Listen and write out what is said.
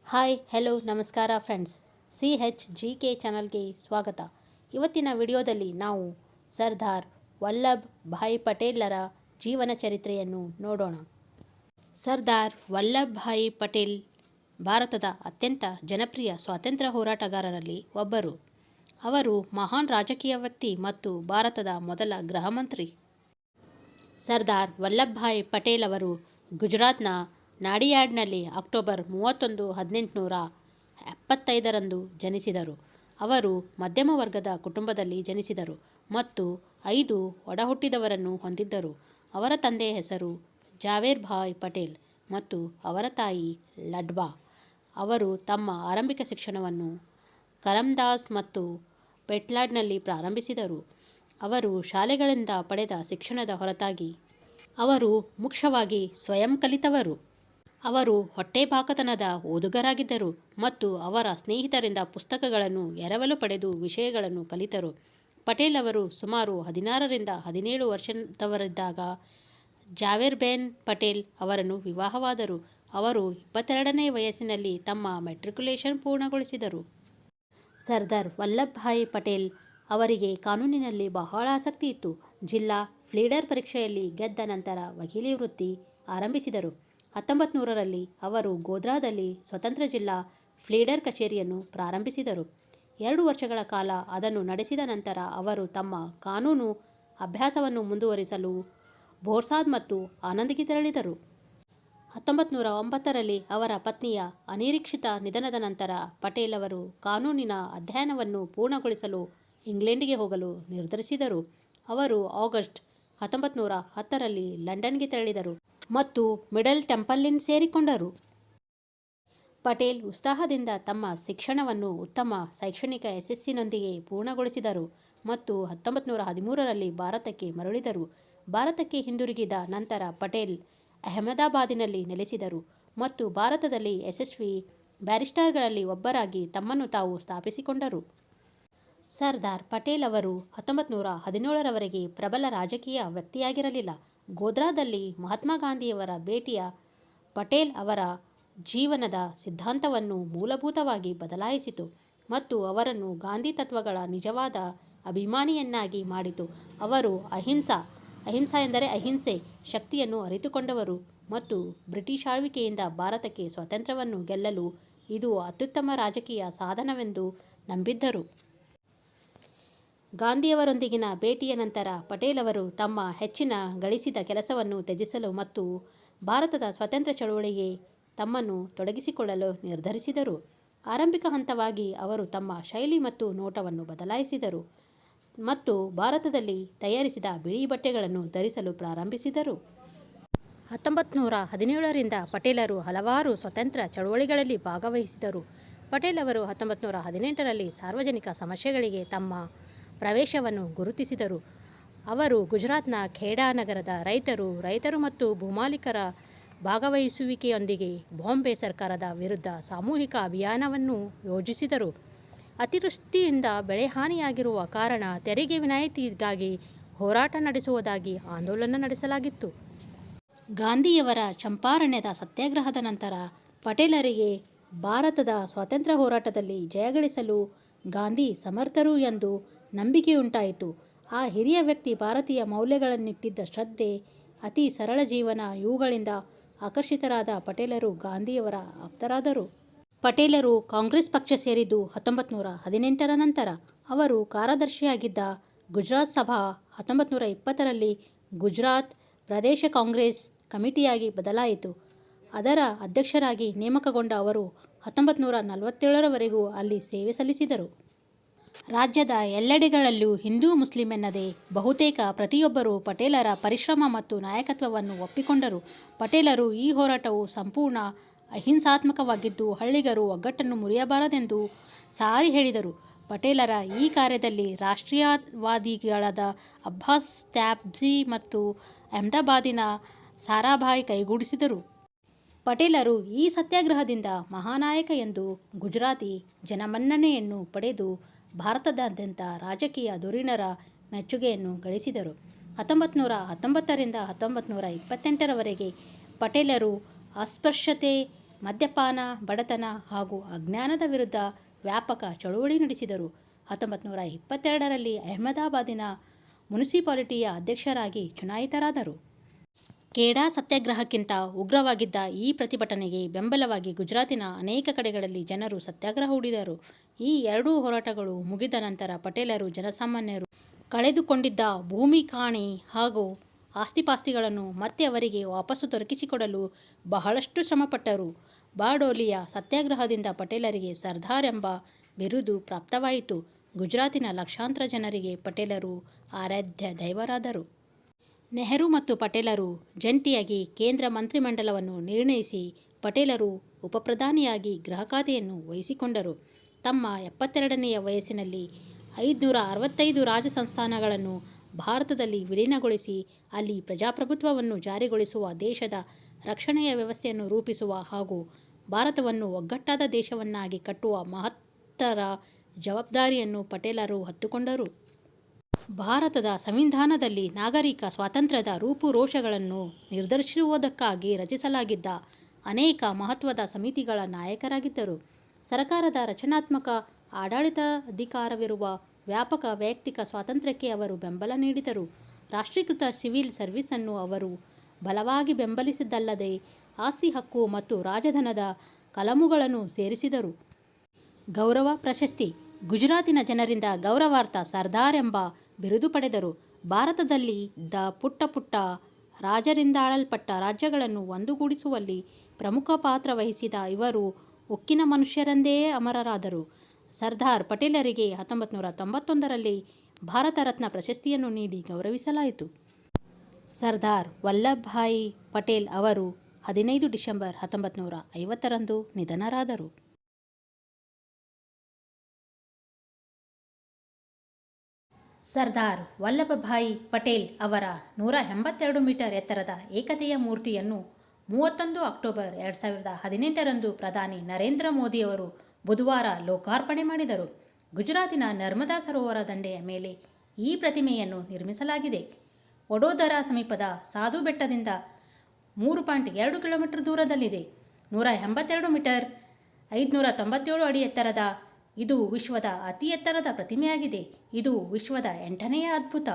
Hi hello ನಮಸ್ಕಾರ friends, CHGK ಚಾನಲ್ಗೆ ಸ್ವಾಗತ. ಇವತ್ತಿನ ವಿಡಿಯೋದಲ್ಲಿ ನಾವು ಸರ್ದಾರ್ ವಲ್ಲಭ್ ಭಾಯ್ ಪಟೇಲರ ಜೀವನ ಚರಿತ್ರೆಯನ್ನು ನೋಡೋಣ. ಸರ್ದಾರ್ ವಲ್ಲಭ್ ಭಾಯ್ ಪಟೇಲ್ ಭಾರತದ ಅತ್ಯಂತ ಜನಪ್ರಿಯ ಸ್ವಾತಂತ್ರ್ಯ ಹೋರಾಟಗಾರರಲ್ಲಿ ಒಬ್ಬರು. ಅವರು ಮಹಾನ್ ರಾಜಕೀಯ ವ್ಯಕ್ತಿ ಮತ್ತು ಭಾರತದ ಮೊದಲ ಗೃಹ ಮಂತ್ರಿ. ಸರ್ದಾರ್ ವಲ್ಲಭ್ ಭಾಯ್ ಪಟೇಲ್ ಅವರು ಗುಜರಾತ್ನ ನಾಡಿಯಾಡ್ನಲ್ಲಿ ಅಕ್ಟೋಬರ್ 31, 1875 ಜನಿಸಿದರು. ಅವರು ಮಧ್ಯಮ ವರ್ಗದ ಕುಟುಂಬದಲ್ಲಿ ಜನಿಸಿದರು ಮತ್ತು 5 ಒಡಹುಟ್ಟಿದವರನ್ನು ಹೊಂದಿದ್ದರು. ಅವರ ತಂದೆಯ ಹೆಸರು ಜಾವೇರ್ ಭಾಯ್ ಪಟೇಲ್ ಮತ್ತು ಅವರ ತಾಯಿ ಲಡ್ಬಾ. ಅವರು ತಮ್ಮ ಆರಂಭಿಕ ಶಿಕ್ಷಣವನ್ನು ಕರಮ್ದಾಸ್ ಮತ್ತು ಪೆಟ್ಲಾಡ್ನಲ್ಲಿ ಪ್ರಾರಂಭಿಸಿದರು. ಅವರು ಶಾಲೆಗಳಿಂದ ಪಡೆದ ಶಿಕ್ಷಣದ ಹೊರತಾಗಿ ಅವರು ಮುಖ್ಯವಾಗಿ ಸ್ವಯಂ ಕಲಿತವರು. ಅವರು ಹೊಟ್ಟೆಬಾಕತನದ ಓದುಗರಾಗಿದ್ದರು ಮತ್ತು ಅವರ ಸ್ನೇಹಿತರಿಂದ ಪುಸ್ತಕಗಳನ್ನು ಎರವಲು ಪಡೆದು ವಿಷಯಗಳನ್ನು ಕಲಿತರು. ಪಟೇಲ್ ಅವರು ಸುಮಾರು 16 ರಿಂದ 17 ವರ್ಷದವರಿದ್ದಾಗ ಜಾವೇರ್ಬೇನ್ ಪಟೇಲ್ ಅವರನ್ನು ವಿವಾಹವಾದರು. ಅವರು 22ನೇ ವಯಸ್ಸಿನಲ್ಲಿ ತಮ್ಮ ಮೆಟ್ರಿಕ್ಯುಲೇಷನ್ ಪೂರ್ಣಗೊಳಿಸಿದರು. ಸರ್ದಾರ್ ವಲ್ಲಭ್ ಭಾಯ್ ಪಟೇಲ್ ಅವರಿಗೆ ಕಾನೂನಿನಲ್ಲಿ ಬಹಳ ಆಸಕ್ತಿ ಇತ್ತು. ಜಿಲ್ಲಾ ಪ್ಲೀಡರ್ ಪರೀಕ್ಷೆಯಲ್ಲಿ ಗೆದ್ದ ನಂತರ ವಕೀಲಿ ವೃತ್ತಿ ಆರಂಭಿಸಿದರು. 1900ರಲ್ಲಿ ಅವರು ಗೋಧ್ರಾದಲ್ಲಿ ಸ್ವತಂತ್ರ ಜಿಲ್ಲಾ ಪ್ಲೀಡರ್ ಕಚೇರಿಯನ್ನು ಪ್ರಾರಂಭಿಸಿದರು. 2 ವರ್ಷಗಳ ಕಾಲ ಅದನ್ನು ನಡೆಸಿದ ನಂತರ ಅವರು ತಮ್ಮ ಕಾನೂನು ಅಭ್ಯಾಸವನ್ನು ಮುಂದುವರಿಸಲು ಬೋರ್ಸಾದ್ ಮತ್ತು ಆನಂದ್ಗೆ ತೆರಳಿದರು. 1909ರಲ್ಲಿ ಅವರ ಪತ್ನಿಯ ಅನಿರೀಕ್ಷಿತ ನಿಧನದ ನಂತರ ಪಟೇಲ್ ಅವರು ಕಾನೂನಿನ ಅಧ್ಯಯನವನ್ನು ಪೂರ್ಣಗೊಳಿಸಲು ಇಂಗ್ಲೆಂಡಿಗೆ ಹೋಗಲು ನಿರ್ಧರಿಸಿದರು. ಅವರು ಆಗಸ್ಟ್ 1910ರಲ್ಲಿ ಲಂಡನ್ಗೆ ತೆರಳಿದರು ಮತ್ತು ಮಿಡಲ್ ಟೆಂಪಲ್ನಲ್ಲಿ ಸೇರಿಕೊಂಡರು. ಪಟೇಲ್ ಉತ್ಸಾಹದಿಂದ ತಮ್ಮ ಶಿಕ್ಷಣವನ್ನು ಉತ್ತಮ ಶೈಕ್ಷಣಿಕ ಯಶಸ್ಸಿನೊಂದಿಗೆ ಪೂರ್ಣಗೊಳಿಸಿದರು ಮತ್ತು 1913ರಲ್ಲಿ ಭಾರತಕ್ಕೆ ಮರಳಿದರು. ಭಾರತಕ್ಕೆ ಹಿಂದಿರುಗಿದ ನಂತರ ಪಟೇಲ್ ಅಹಮದಾಬಾದಿನಲ್ಲಿ ನೆಲೆಸಿದರು ಮತ್ತು ಭಾರತದಲ್ಲಿ ಯಶಸ್ವಿ ಬ್ಯಾರಿಸ್ಟರ್ಗಳಲ್ಲಿ ಒಬ್ಬರಾಗಿ ತಮ್ಮನ್ನು ತಾವು ಸ್ಥಾಪಿಸಿಕೊಂಡರು. ಸರ್ದಾರ್ ಪಟೇಲ್ ಅವರು 1917ರವರೆಗೆ ಪ್ರಬಲ ರಾಜಕೀಯ ವ್ಯಕ್ತಿಯಾಗಿರಲಿಲ್ಲ. ಗೋಧ್ರಾದಲ್ಲಿ ಮಹಾತ್ಮ ಗಾಂಧಿಯವರ ಭೇಟಿಯ ಪಟೇಲ್ ಅವರ ಜೀವನದ ಸಿದ್ಧಾಂತವನ್ನು ಮೂಲಭೂತವಾಗಿ ಬದಲಾಯಿಸಿತು ಮತ್ತು ಅವರನ್ನು ಗಾಂಧಿ ತತ್ವಗಳ ನಿಜವಾದ ಅಭಿಮಾನಿಯನ್ನಾಗಿ ಮಾಡಿತು. ಅವರು ಅಹಿಂಸಾ ಎಂದರೆ ಅಹಿಂಸೆ ಶಕ್ತಿಯನ್ನು ಅರಿತುಕೊಂಡವರು ಮತ್ತು ಬ್ರಿಟಿಷ್ ಆಳ್ವಿಕೆಯಿಂದ ಭಾರತಕ್ಕೆ ಸ್ವಾತಂತ್ರ್ಯವನ್ನು ಗೆಲ್ಲಲು ಇದು ಅತ್ಯುತ್ತಮ ರಾಜಕೀಯ ಸಾಧನವೆಂದು ನಂಬಿದ್ದರು. ಗಾಂಧಿಯವರೊಂದಿಗಿನ ಭೇಟಿಯ ನಂತರ ಪಟೇಲ್ ಅವರು ತಮ್ಮ ಹೆಚ್ಚಿನ ಗಳಿಸಿದ ಕೆಲಸವನ್ನು ತ್ಯಜಿಸಲು ಮತ್ತು ಭಾರತದ ಸ್ವಾತಂತ್ರ್ಯ ಚಳವಳಿಗೆ ತಮ್ಮನ್ನು ತೊಡಗಿಸಿಕೊಳ್ಳಲು ನಿರ್ಧರಿಸಿದರು. ಆರಂಭಿಕ ಹಂತವಾಗಿ ಅವರು ತಮ್ಮ ಶೈಲಿ ಮತ್ತು ನೋಟವನ್ನು ಬದಲಾಯಿಸಿದರು ಮತ್ತು ಭಾರತದಲ್ಲಿ ತಯಾರಿಸಿದ ಬಿಳಿ ಬಟ್ಟೆಗಳನ್ನು ಧರಿಸಲು ಪ್ರಾರಂಭಿಸಿದರು. 1917ರಿಂದ ಪಟೇಲರು ಹಲವಾರು ಸ್ವಾತಂತ್ರ್ಯ ಚಳವಳಿಗಳಲ್ಲಿ ಭಾಗವಹಿಸಿದರು. ಪಟೇಲ್ ಅವರು 1918ರಲ್ಲಿ ಸಾರ್ವಜನಿಕ ಸಮಸ್ಯೆಗಳಿಗೆ ತಮ್ಮ ಪ್ರವೇಶವನ್ನು ಗುರುತಿಸಿದರು. ಅವರು ಗುಜರಾತ್ನ ಖೇಡಾ ನಗರದ ರೈತರು ಮತ್ತು ಭೂಮಾಲೀಕರ ಭಾಗವಹಿಸುವಿಕೆಯೊಂದಿಗೆ ಬಾಂಬೆ ಸರ್ಕಾರದ ವಿರುದ್ಧ ಸಾಮೂಹಿಕ ಅಭಿಯಾನವನ್ನು ಯೋಜಿಸಿದರು. ಅತಿವೃಷ್ಟಿಯಿಂದ ಬೆಳೆಹಾನಿಯಾಗಿರುವ ಕಾರಣ ತೆರಿಗೆ ವಿನಾಯಿತಿಗಾಗಿ ಹೋರಾಟ ನಡೆಸುವುದಾಗಿ ಆಂದೋಲನ ನಡೆಸಲಾಗಿತ್ತು. ಗಾಂಧಿಯವರ ಚಂಪಾರಣ್ಯದ ಸತ್ಯಾಗ್ರಹದ ನಂತರ ಪಟೇಲರಿಗೆ ಭಾರತದ ಸ್ವಾತಂತ್ರ್ಯ ಹೋರಾಟದಲ್ಲಿ ಜಯಗಳಿಸಲು ಗಾಂಧಿ ಸಮರ್ಥರು ಎಂದು ನಂಬಿಕೆಯುಂಟಾಯಿತು. ಆ ಹಿರಿಯ ವ್ಯಕ್ತಿ ಭಾರತೀಯ ಮೌಲ್ಯಗಳನ್ನಿಟ್ಟಿದ್ದ ಶ್ರದ್ಧೆ, ಅತಿ ಸರಳ ಜೀವನ ಇವುಗಳಿಂದ ಆಕರ್ಷಿತರಾದ ಪಟೇಲರು ಗಾಂಧಿಯವರ ಆಪ್ತರಾದರು. ಪಟೇಲರು ಕಾಂಗ್ರೆಸ್ ಪಕ್ಷ ಸೇರಿದ್ದು 1918ರ ನಂತರ. ಅವರು ಕಾರ್ಯದರ್ಶಿಯಾಗಿದ್ದ ಗುಜರಾತ್ ಸಭಾ 1920ರಲ್ಲಿ ಗುಜರಾತ್ ಪ್ರದೇಶ ಕಾಂಗ್ರೆಸ್ ಕಮಿಟಿಯಾಗಿ ಬದಲಾಯಿತು. ಅದರ ಅಧ್ಯಕ್ಷರಾಗಿ ನೇಮಕಗೊಂಡ ಅವರು 1947ರವರೆಗೂ ಅಲ್ಲಿ ಸೇವೆ ಸಲ್ಲಿಸಿದರು. ರಾಜ್ಯದ ಎಲ್ಲೆಡೆಗಳಲ್ಲೂ ಹಿಂದೂ ಮುಸ್ಲಿಂ ಎನ್ನದೆ ಬಹುತೇಕ ಪ್ರತಿಯೊಬ್ಬರೂ ಪಟೇಲರ ಪರಿಶ್ರಮ ಮತ್ತು ನಾಯಕತ್ವವನ್ನು ಒಪ್ಪಿಕೊಂಡರು. ಪಟೇಲರು ಈ ಹೋರಾಟವು ಸಂಪೂರ್ಣ ಅಹಿಂಸಾತ್ಮಕವಾಗಿದ್ದು ಹಳ್ಳಿಗರು ಒಗ್ಗಟ್ಟನ್ನು ಮುರಿಯಬಾರದೆಂದು ಸಾರಿ ಹೇಳಿದರು. ಪಟೇಲರ ಈ ಕಾರ್ಯದಲ್ಲಿ ರಾಷ್ಟ್ರೀಯವಾದಿಗಳಾದ ಅಬ್ಬಾಸ್ ತ್ಯಾಬ್ಸಿ ಮತ್ತು ಅಹಮದಾಬಾದಿನ ಸಾರಾಭಾಯ್ ಕೈಗೂಡಿಸಿದರು. ಪಟೇಲರು ಈ ಸತ್ಯಾಗ್ರಹದಿಂದ ಮಹಾನಾಯಕ ಎಂದು ಗುಜರಾತಿ ಜನಮನ್ನಣೆಯನ್ನು ಪಡೆದು ಭಾರತದಾದ್ಯಂತ ರಾಜಕೀಯ ಧುರೀಣರ ಮೆಚ್ಚುಗೆಯನ್ನು ಗಳಿಸಿದರು. 1919ರಿಂದ 1928ರವರೆಗೆ ಪಟೇಲರು ಅಸ್ಪೃಶ್ಯತೆ ಮದ್ಯಪಾನ, ಬಡತನ ಹಾಗೂ ಅಜ್ಞಾನದ ವಿರುದ್ಧ ವ್ಯಾಪಕ ಚಳುವಳಿ ನಡೆಸಿದರು. 1922ರಲ್ಲಿ ಅಹಮದಾಬಾದಿನ ಮುನಿಸಿಪಾಲಿಟಿಯ ಅಧ್ಯಕ್ಷರಾಗಿ ಚುನಾಯಿತರಾದರು. ಖೇಡಾ ಸತ್ಯಾಗ್ರಹಕ್ಕಿಂತ ಉಗ್ರವಾಗಿದ್ದ ಈ ಪ್ರತಿಭಟನೆಗೆ ಬೆಂಬಲವಾಗಿ ಗುಜರಾತಿನ ಅನೇಕ ಕಡೆಗಳಲ್ಲಿ ಜನರು ಸತ್ಯಾಗ್ರಹ ಹೂಡಿದರು. ಈ ಎರಡೂ ಹೋರಾಟಗಳು ಮುಗಿದ ನಂತರ ಪಟೇಲರು ಜನಸಾಮಾನ್ಯರು ಕಳೆದುಕೊಂಡಿದ್ದ ಭೂಮಿ, ಕಾಣಿ ಹಾಗೂ ಆಸ್ತಿಪಾಸ್ತಿಗಳನ್ನು ಮತ್ತೆ ಅವರಿಗೆ ವಾಪಸ್ಸು ದೊರಕಿಸಿಕೊಡಲು ಬಹಳಷ್ಟು ಶ್ರಮಪಟ್ಟರು. ಬಾರ್ಡೋಲಿಯ ಸತ್ಯಾಗ್ರಹದಿಂದ ಪಟೇಲರಿಗೆ ಸರ್ದಾರ್ ಎಂಬ ಬಿರುದು ಪ್ರಾಪ್ತವಾಯಿತು. ಗುಜರಾತಿನ ಲಕ್ಷಾಂತರ ಜನರಿಗೆ ಪಟೇಲರು ಆರಾಧ್ಯ ದೈವರಾದರು. ನೆಹರು ಮತ್ತು ಪಟೇಲರು ಜಂಟಿಯಾಗಿ ಕೇಂದ್ರ ಮಂತ್ರಿಮಂಡಲವನ್ನು ನಿರ್ಣಯಿಸಿ ಪಟೇಲರು ಉಪಪ್ರಧಾನಿಯಾಗಿ ಗೃಹ ಖಾತೆಯನ್ನು ವಹಿಸಿಕೊಂಡರು. ತಮ್ಮ 72ನೆಯ ವಯಸ್ಸಿನಲ್ಲಿ 565 ರಾಜ ಸಂಸ್ಥಾನಗಳನ್ನು ಭಾರತದಲ್ಲಿ ವಿಲೀನಗೊಳಿಸಿ ಅಲ್ಲಿ ಪ್ರಜಾಪ್ರಭುತ್ವವನ್ನು ಜಾರಿಗೊಳಿಸುವ, ದೇಶದ ರಕ್ಷಣೆಯ ವ್ಯವಸ್ಥೆಯನ್ನು ರೂಪಿಸುವ ಹಾಗೂ ಭಾರತವನ್ನು ಒಗ್ಗಟ್ಟಾದ ದೇಶವನ್ನಾಗಿ ಕಟ್ಟುವ ಮಹತ್ತರ ಜವಾಬ್ದಾರಿಯನ್ನು ಪಟೇಲರು ಹೊತ್ತುಕೊಂಡರು. ಭಾರತದ ಸಂವಿಧಾನದಲ್ಲಿ ನಾಗರಿಕ ಸ್ವಾತಂತ್ರ್ಯದ ರೂಪುರೇಷೆಗಳನ್ನು ನಿರ್ಧರಿಸುವುದಕ್ಕಾಗಿ ರಚಿಸಲಾಗಿದ್ದ ಅನೇಕ ಮಹತ್ವದ ಸಮಿತಿಗಳ ನಾಯಕರಾಗಿದ್ದರು. ಸರಕಾರದ ರಚನಾತ್ಮಕ ಆಡಳಿತಾಧಿಕಾರವಿರುವ ವ್ಯಾಪಕ ವೈಯಕ್ತಿಕ ಸ್ವಾತಂತ್ರ್ಯಕ್ಕೆ ಅವರು ಬೆಂಬಲ ನೀಡಿದರು. ರಾಷ್ಟ್ರೀಕೃತ ಸಿವಿಲ್ ಸರ್ವೀಸನ್ನು ಅವರು ಬಲವಾಗಿ ಬೆಂಬಲಿಸಿದ್ದಲ್ಲದೆ ಆಸ್ತಿ ಹಕ್ಕು ಮತ್ತು ರಾಜಧನದ ಕಲಮುಗಳನ್ನು ಸೇರಿಸಿದರು. ಗೌರವ ಪ್ರಶಸ್ತಿ: ಗುಜರಾತಿನ ಜನರಿಂದ ಗೌರವಾರ್ಥ ಸರ್ದಾರ್ ಎಂಬ ಬಿರುದು ಪಡೆದರು. ಭಾರತದಲ್ಲಿ ಇದ್ದ ಪುಟ್ಟ ಪುಟ್ಟ ರಾಜರಿಂದಾಳಲ್ಪಟ್ಟ ರಾಜ್ಯಗಳನ್ನು ಒಂದುಗೂಡಿಸುವಲ್ಲಿ ಪ್ರಮುಖ ಪಾತ್ರ ವಹಿಸಿದ ಇವರು ಉಕ್ಕಿನ ಮನುಷ್ಯರೆಂದೇ ಅಮರರಾದರು. ಸರ್ದಾರ್ ಪಟೇಲರಿಗೆ 1991ರಲ್ಲಿ ಭಾರತ ರತ್ನ ಪ್ರಶಸ್ತಿಯನ್ನು ನೀಡಿ ಗೌರವಿಸಲಾಯಿತು. ಸರ್ದಾರ್ ವಲ್ಲಭಭಾಯಿ ಪಟೇಲ್ ಅವರು 15 ಡಿಸೆಂಬರ್ 1950ರಂದು ನಿಧನರಾದರು. ಸರ್ದಾರ್ ವಲ್ಲಭಭಾಯಿ ಪಟೇಲ್ ಅವರ 182 ಮೀಟರ್ ಎತ್ತರದ ಏಕತೆಯ ಮೂರ್ತಿಯನ್ನು 31 ಅಕ್ಟೋಬರ್ 2018ರಂದು ಪ್ರಧಾನಿ ನರೇಂದ್ರ ಮೋದಿಯವರು ಬುಧವಾರ ಲೋಕಾರ್ಪಣೆ ಮಾಡಿದರು. ಗುಜರಾತಿನ ನರ್ಮದಾ ಸರೋವರ ದಂಡೆಯ ಮೇಲೆ ಈ ಪ್ರತಿಮೆಯನ್ನು ನಿರ್ಮಿಸಲಾಗಿದೆ. ವಡೋದರಾ ಸಮೀಪದ ಸಾಧು ಬೆಟ್ಟದಿಂದ 3.2 ಕಿಲೋಮೀಟರ್ ದೂರದಲ್ಲಿದೆ. 182 ಮೀಟರ್ 597 ಅಡಿ ಎತ್ತರದ ಇದು ವಿಶ್ವದ ಅತಿ ಎತ್ತರದ ಪ್ರತಿಮೆಯಾಗಿದೆ. ಇದು ವಿಶ್ವದ 8ನೇ ಅದ್ಭುತ.